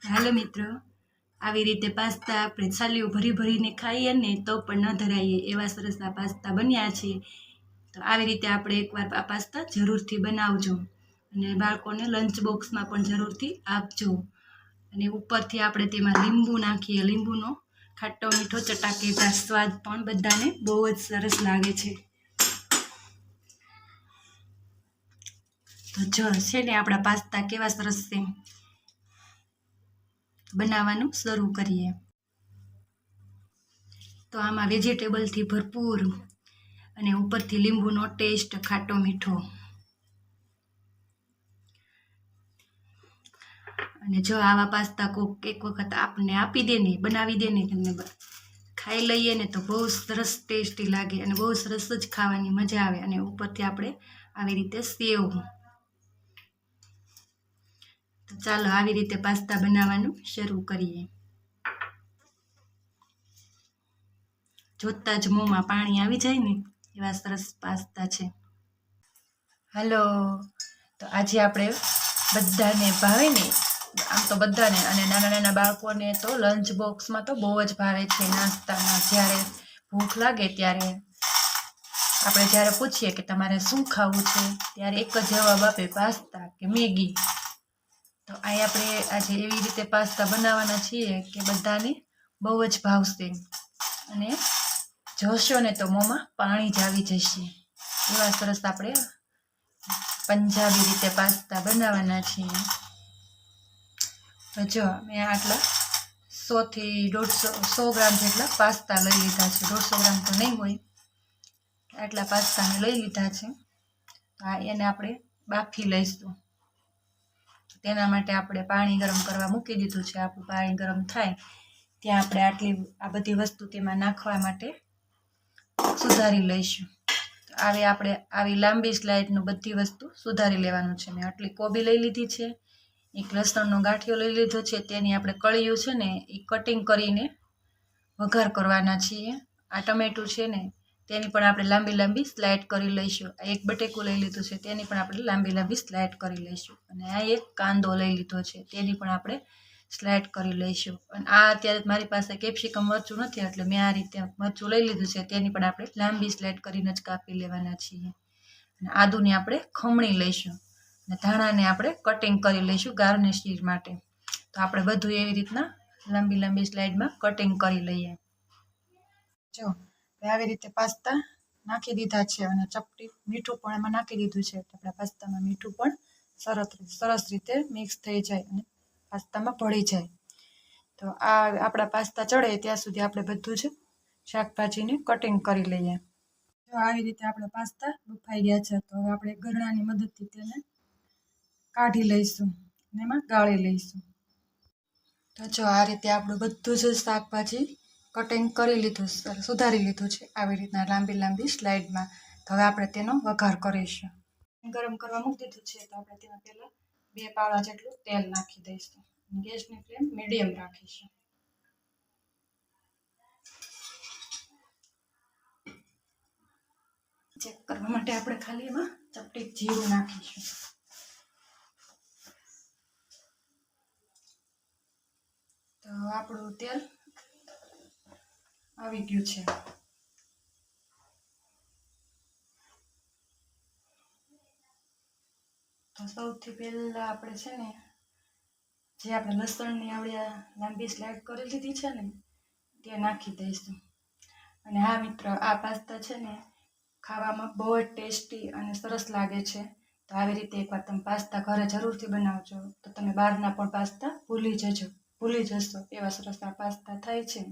હાલો મિત્રો, આવી રીતે પાસ્તા આપણે છાલીઓ ભરી ભરીને ખાઈએ ને તો પણ ન ધરાઈએ એવા સરસ આ પાસ્તા બન્યા છે. તો આવી રીતે આપણે એકવાર આ પાસ્તા જરૂરથી બનાવજો અને બાળકોને લંચ બોક્સમાં પણ જરૂરથી આપજો. અને ઉપરથી આપણે તેમાં લીંબુ નાખીએ. લીંબુનો ખાટો મીઠો ચટાકેદાર સ્વાદ પણ બધાને બહુ જ સરસ લાગે છે. તો જો છે ને આપણા પાસ્તા કેવા સરસ છે. બનાવવાનું શરૂ કરીએ. તો આમાં વેજીટેબલથી ભરપૂર અને ઉપરથી લીંબુનો ટેસ્ટ ખાટો મીઠો. અને જો આવા પાસ્તા કોક એક વખત આપને આપી દે ને, બનાવી દે ને, તમને ખાઈ લઈએ ને તો બહુ સરસ ટેસ્ટી લાગે અને બહુ સરસ જ ખાવાની મજા આવે. અને ઉપરથી આપણે આવી રીતે સેવ. તો ચાલો આવી રીતે પાસ્તા બનાવવાનું શરૂ કરીએ. જોતાં જ મોંમાં પાણી આવી જાય ને એવા સરસ પાસ્તા છે. હાલો, તો આજે આપણે બધાને ભાવે ને, આમ તો બધાને, અને નાના નાના બાળકોને તો લંચ બોક્સમાં તો બહુ જ ભાવે છે. નાસ્તામાં જ્યારે ભૂખ લાગે ત્યારે આપણે જ્યારે પૂછીએ કે તમારે શું ખાવું છે, ત્યારે એક જ જવાબ આપે, પાસ્તા કે મેગી. તો અહીં આપણે આજે એવી રીતે પાસ્તા બનાવવાના છીએ કે બધાને બહુ જ ભાવશે અને જોશો ને તો મોંમાં પાણી જ આવી જશે. એવા સરસ આપણે પંજાબી રીતે પાસ્તા બનાવવાના છીએ. તો જો મેં આટલા 100 થી 150 ગ્રામ જેટલા પાસ્તા લઈ લીધા છે. 150 ગ્રામ તો નહીં હોય, આટલા પાસ્તા મેં લઈ લીધા છે. એને આપણે બાફી લઈશું. તેના માટે આપણે પાણી ગરમ કરવા મૂકી દીધું છે. આપણું પાણી ગરમ થાય ત્યાં આપણે આ બધી વસ્તુ તેમાં નાખવા માટે સુધારી લઈશું. આપણે આવી લાંબી સ્લાઇડનું બધી વસ્તુ સુધારી લેવાનું છે. મેં આટલી કોબી લઈ લીધી છે, એક લસણનો ગાંઠિયો લઈ લીધો છે, તેની આપણે કળીયું છે ને એ કટિંગ કરીને વઘાર કરવાના છીએ. આ ટમેટું છે ને તેની પણ આપણે લાંબી લાંબી સ્લાઇડ કરી લઈશું. એક બટેકું લઈ લીધું છે, તેની પણ આપણે લાંબી લાંબી સ્લાઇડ કરી લઈશું. અને આ એક કાંદો લઈ લીધો છે, તેની પણ આપણે સ્લાઇડ કરી લઈશું. અને આ અત્યારે મારી પાસે કેપ્સિકમ મરચું નથી, એટલે મેં આ રીતે મરચું લઈ લીધું છે, તેની પણ આપણે લાંબી સ્લાઇડ કરીને જ કાપી લેવાના છીએ. અને આદુની આપણે ખમણી લઈશું અને ધાણાને આપણે કટિંગ કરી લઈશું ગાર્નિશિંગ માટે. તો આપણે બધું એવી રીતના લાંબી લાંબી સ્લાઇડમાં કટિંગ કરી લઈએ. જો આવી રીતે પાસ્તા નાખી દીધા છે અને ચપટી મીઠું પણ એમાં નાખી દીધું છે. આપણા પાસ્તામાં મીઠું પણ સરસ રીતે મિક્સ થઈ જાય અને પાસ્તામાં ભળી જાય. તો આ આપણા પાસ્તા ચડે ત્યાં સુધી આપણે બધું જ શાકભાજીને કટિંગ કરી લઈએ. જો આવી રીતે આપણા પાસ્તા બફાઈ ગયા છે. તો હવે આપણે ગરણાની મદદથી તેને કાઢી લઈશું અને એમાં ગાળી લઈશું. તો જો આ રીતે આપણું બધું જ શાકભાજી કટિંગ કરી લીધું, સુધારી લીધું છે આવી રીતના લાંબી લાંબી સ્લાઇડમાં. તો હવે આપણે તેનો વઘાર કરીશું. ગરમ કરવા મૂકી દીધું છે, તો આપણે તેમાં પહેલાં 2 પાવડા જેટલું તેલ નાખી દઈશું. ગેસની ફ્લેમ મીડિયમ રાખીશું. ચેક કરવા માટે આપણે ખાલી એમાં ચપટી જીરું નાખીશું. તો આપણું તેલ આવી ગયું છે. તો સૌથી પહેલાં આપણે છે ને જે આપણે લસણની આવડી લાંબી સ્લાઇડ કરી લીધી છે ને તે નાખી દઈશું. અને હા મિત્રો, આ પાસ્તા છે ને ખાવામાં બહુ જ ટેસ્ટી અને સરસ લાગે છે. તો આવી રીતે એકવાર તમે પાસ્તા ઘરે જરૂરથી બનાવજો, તો તમે બહારના પણ પાસ્તા ભૂલી જશો એવા સરસ આ પાસ્તા થાય છે.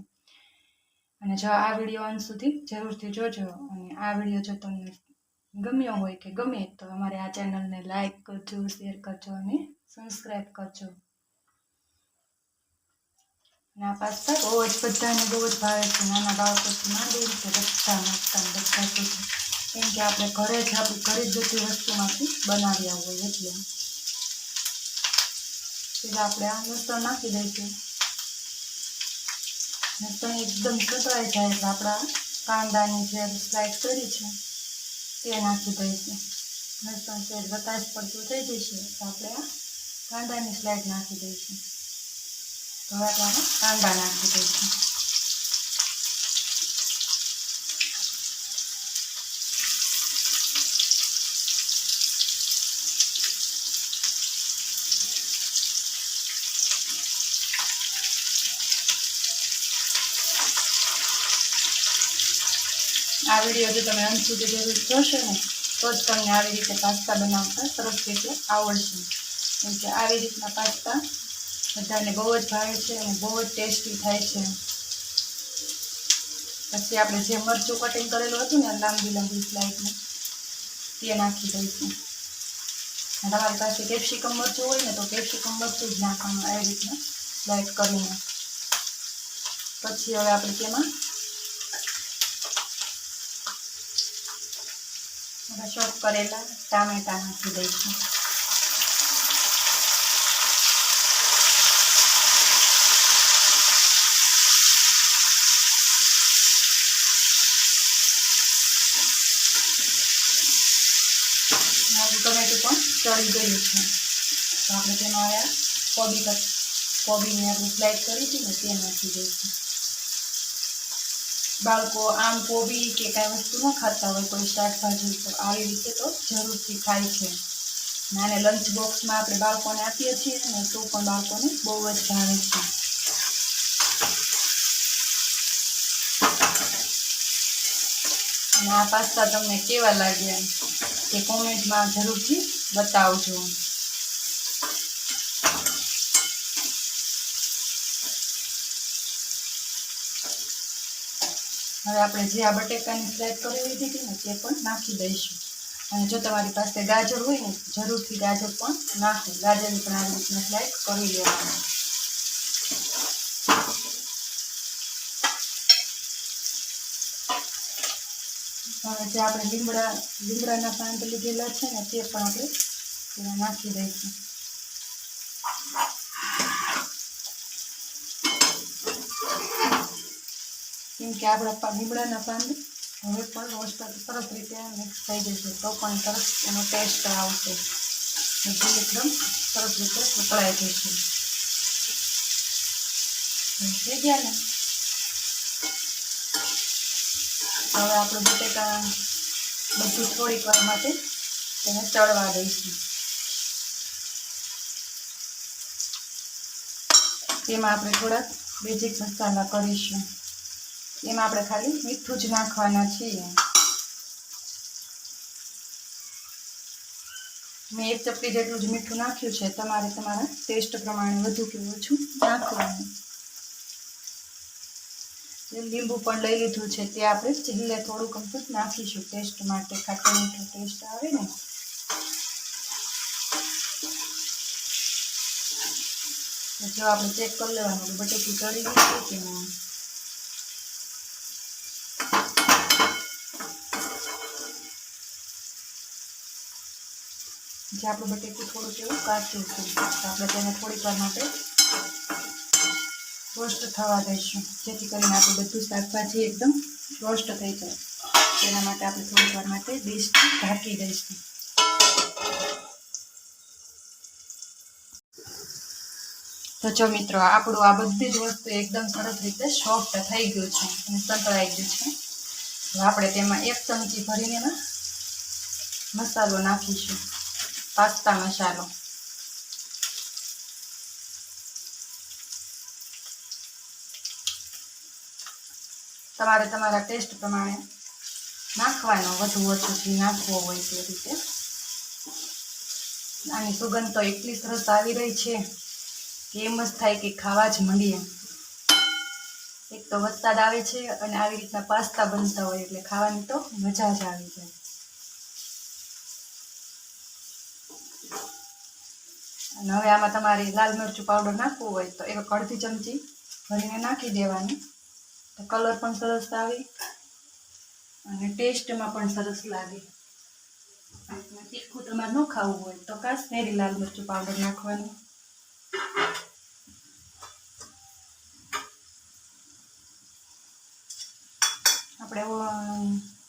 અને જો આ વિડીયો અંત સુધી જરૂરથી જોજો. અને આ વિડીયો જો તમને ગમ્યો હોય કે ગમે તો અમારે આ ચેનલને લાઈક કરજો, શેર કરજો અને સબસ્ક્રાઈબ કરજો. અને આ પાસ્તા બહુ જ બધાને બહુ જ ભાવે છે. નાના બાળકોથી માંડીને કે બધા સુધી. કેમ કે આપણે ઘરે જ બધી વસ્તુમાંથી બનાવ્યા હોય એટલે. એટલે આપણે આ લસણ નાખી દઈશું. લસણ એકદમ સતળાઈ જાય એટલે આપણા કાંદાની જે સ્લાઇડ કરી છે તે નાખી દઈશું. લસણ સેજ બતાશ પડતું થઈ જશે તો આપણે આ કાંદાની સ્લાઇડ નાખી દઈશું. તો હવે આપણે કાંદા નાખી દઈશું. આ વિડીયો જો તમે અંત સુધી જરૂર જોશો ને તો જ તમને આવી રીતે પાસ્તા બનાવતા સરસ રીતે આવડશે. કેમ કે આવી રીતના પાસ્તા બધાને બહુ જ ભાવે છે અને બહુ જ ટેસ્ટી થાય છે. પછી આપણે જે મરચું કટિંગ કરેલું હતું ને લાંબી લાંબી સ્લાઇડમાં તે નાખી દઈશું. તમારી પાસે કેપ્સિકમ મરચું હોય ને તો કેપ્સિકમ મરચું જ નાખવાનું આવી રીતના સ્લાઇડ કરીને. પછી હવે આપણે તેમાં ચોપ કરેલા ટામેટા નાખી દઈશું. ટમેટું પણ ચડી ગયું છે તો આપણે તેમાં આવ્યા કોબીને આપણે સ્લાઇડ કરી હતી ને તે નાખી દઈશું. બાળકો આમ કોબી કે કાંઈ વસ્તુ ન ખાતા હોય કોઈ શાકભાજી તો આવી રીતે તો જરૂરથી ખાય છે. નાને લંચ બોક્સમાં આપણે બાળકોને આપીએ છીએ ને તો પણ બાળકોને બહુ જ ભાવે છે. અને આ પાસ્તા તમને કેવા લાગ્યા તે કોમેન્ટમાં જરૂરથી બતાવજો. હવે આપણે જે આ બટેકાની સ્લાઇડ કરી લીધી હતી ને તે પણ નાખી દઈશું. અને જો તમારી પાસે ગાજર હોય ને જરૂરથી ગાજર પણ નાખો. ગાજરની પણ આવી રીતના સ્લાઇડ કરી લેવાની. હવે જે આપણે લીમડાના પાન લીધેલા છે ને તે પણ આપણે તેમાં નાખી દઈશું. કેમ કે આપણા લીમડાના પાન હવે પણ રોસ્ટ સરસ રીતે મિક્સ થઈ જશે તો પણ સરસ એનો ટેસ્ટ આવશે. એકદમ સરસ રીતે ઉકળાઈ જશે. થઈ ગયા ને હવે આપણે બટેકા બધું થોડીક વાર માટે તેને ચડવા દઈશું. તેમાં આપણે થોડાક બેઝિક મસાલા કરીશું. એમાં આપણે ખાલી મીઠું જ નાખવાના છીએ. મેં 1 ચપટી જેટલું જ મીઠું નાખ્યું છે. તમારે તમારા ટેસ્ટ પ્રમાણે વધુ કે ઓછું નાખવાનું. લીંબુ પણ લઈ લીધું છે તે આપણે છેલ્લે થોડુંક અમથું નાખીશું ટેસ્ટ માટે. ખાટો મીઠો ટેસ્ટ આવે ને જો આપણે ચેક કરી લેવાનું બટેકું ચડી ગયું છે કે નહીં. જે આપણું બટેકું થોડુંક એવું કાચું છે તો આપણે તેને થોડીક વાર માટે રોસ્ટ થવા દઈશું. જેથી કરીને આપણું બધું શાકભાજી એકદમ રોસ્ટ થઈ જાય. તેના માટે આપણે થોડીક વાર માટે ડીશ ઢાંકી દઈશું. તો જો મિત્રો આપણું આ બધી જ વસ્તુ એકદમ સરસ રીતે સોફ્ટ થઈ ગયું છે અને સંતળાઈ ગયું છે. હવે આપણે તેમાં 1 ચમચી ભરીને મસાલો નાખીશું. પાસ્તા મસાલો. તમારે તમારા ટેસ્ટ પ્રમાણે નાખવાનો વધુ ઓછું જે નાખવો હોય તે રીતે. આની સુગંધ તો એટલી સરસ આવી રહી છે કે એમ જ થાય કે ખાવા જ માંડીએ. એક તો વરસાદ આવે છે અને આવી રીતના પાસ્તા બનતા હોય એટલે ખાવાની તો મજા જ આવી જાય. અને હવે આમાં તમારે લાલ મરચું પાવડર નાખવું હોય તો 1 અડધી ચમચી ભરીને નાખી દેવાની. તો કલર પણ સરસ આવે અને ટેસ્ટમાં પણ સરસ લાગે. તીખું તમારે ન ખાવું હોય તો કાશ્મીરી લાલ મરચું પાવડર નાખવાનું. આપણે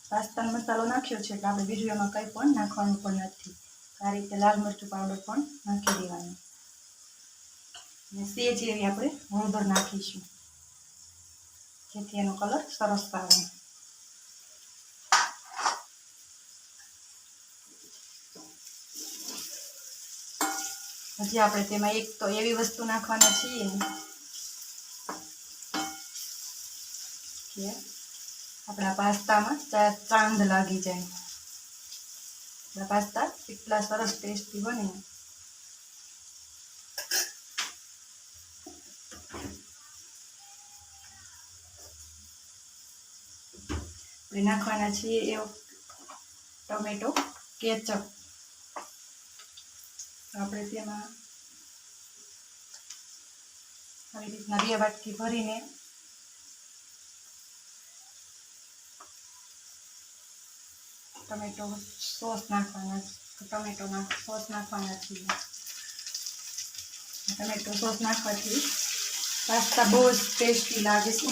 પાસ્તાનો મસાલો નાખ્યો છે એટલે આપણે બીજું એમાં કંઈ પણ નાખવાનું પણ નથી. આ રીતે લાલ મરચું પાવડર પણ નાખી દેવાનું. અને સેજ એવી આપણે હળદર નાખીશું, જેથી એનો કલર સરસ આવે. હજી આપણે તેમાં એક તો એવી વસ્તુ નાખવાના છીએ કે આપણા પાસ્તામાં ચાંદ લાગી જાય. આપણા પાસ્તા એટલા સરસ ટેસ્ટી બને. આપણે નાખવાના છીએ એવો ટમેટો કેચઅપ. આપણે તેમાં આવી રીતના 2 વાટકી ભરીને ટમેટો સોસ નાખવાના, સોસ નાખવાના છીએ. ટમેટો સોસ નાખવાથી પાસ્તા બહુ જ ટેસ્ટી લાગે છે.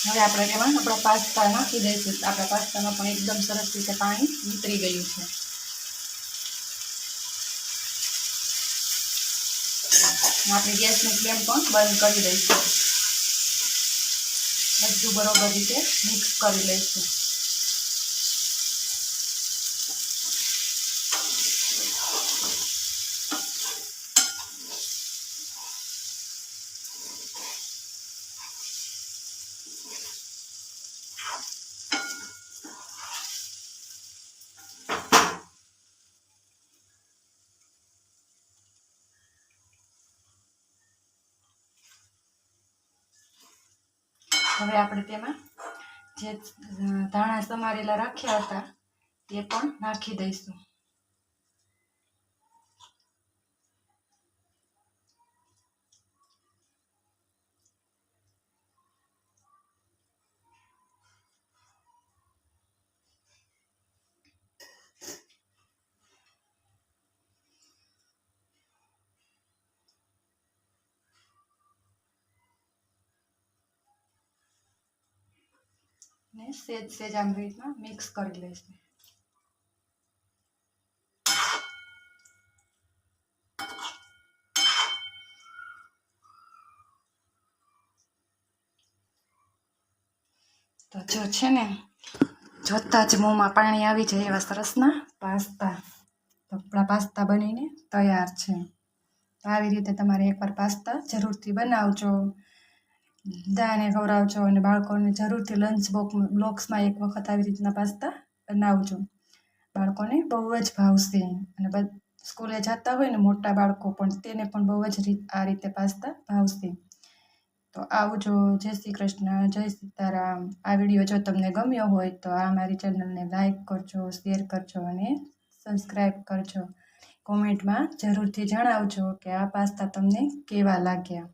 હવે આપણે તેમાં આપણા પાસ્તા નાખી દઈશું. આપણા પાસ્તામાં પણ એકદમ સરસ રીતે પાણી ઉતરી ગયું છે. આપણે ગેસની ફ્લેમ પણ બંધ કરી દઈશું. બધું બરોબર રીતે મિક્સ કરી લઈશું. હવે આપણે તેમાં જે ધાણા સમારેલા રાખ્યા હતા તે પણ નાખી દઈશું. ને સેજ આમ રીતના મિક્સ કરી લઈશું. તો જો છે ને, જોતાં જ મોંમાં પાણી આવી જાય એવા સરસના પાસ્તા. તો આપણા પાસ્તા બનીને તૈયાર છે. તો આવી રીતે તમારે એકવાર પાસ્તા જરૂરથી બનાવજો, બધાને ખવડાવજો અને બાળકોને જરૂરથી લંચ બોક્સમાં એક વખત આવી રીતના પાસ્તા બનાવજો. બાળકોને બહુ જ ભાવશે. અને સ્કૂલે જતા હોય ને મોટા બાળકો પણ, તેને પણ બહુ જ આ રીતે પાસ્તા ભાવશે. તો આવજો. જય શ્રી કૃષ્ણ, જય સીતારામ. આ વિડીયો જો તમને ગમ્યો હોય તો આ મારી ચેનલને લાઈક કરજો, શેર કરજો અને સબસ્ક્રાઈબ કરજો. કોમેન્ટમાં જરૂરથી જણાવજો કે આ પાસ્તા તમને કેવા લાગ્યા.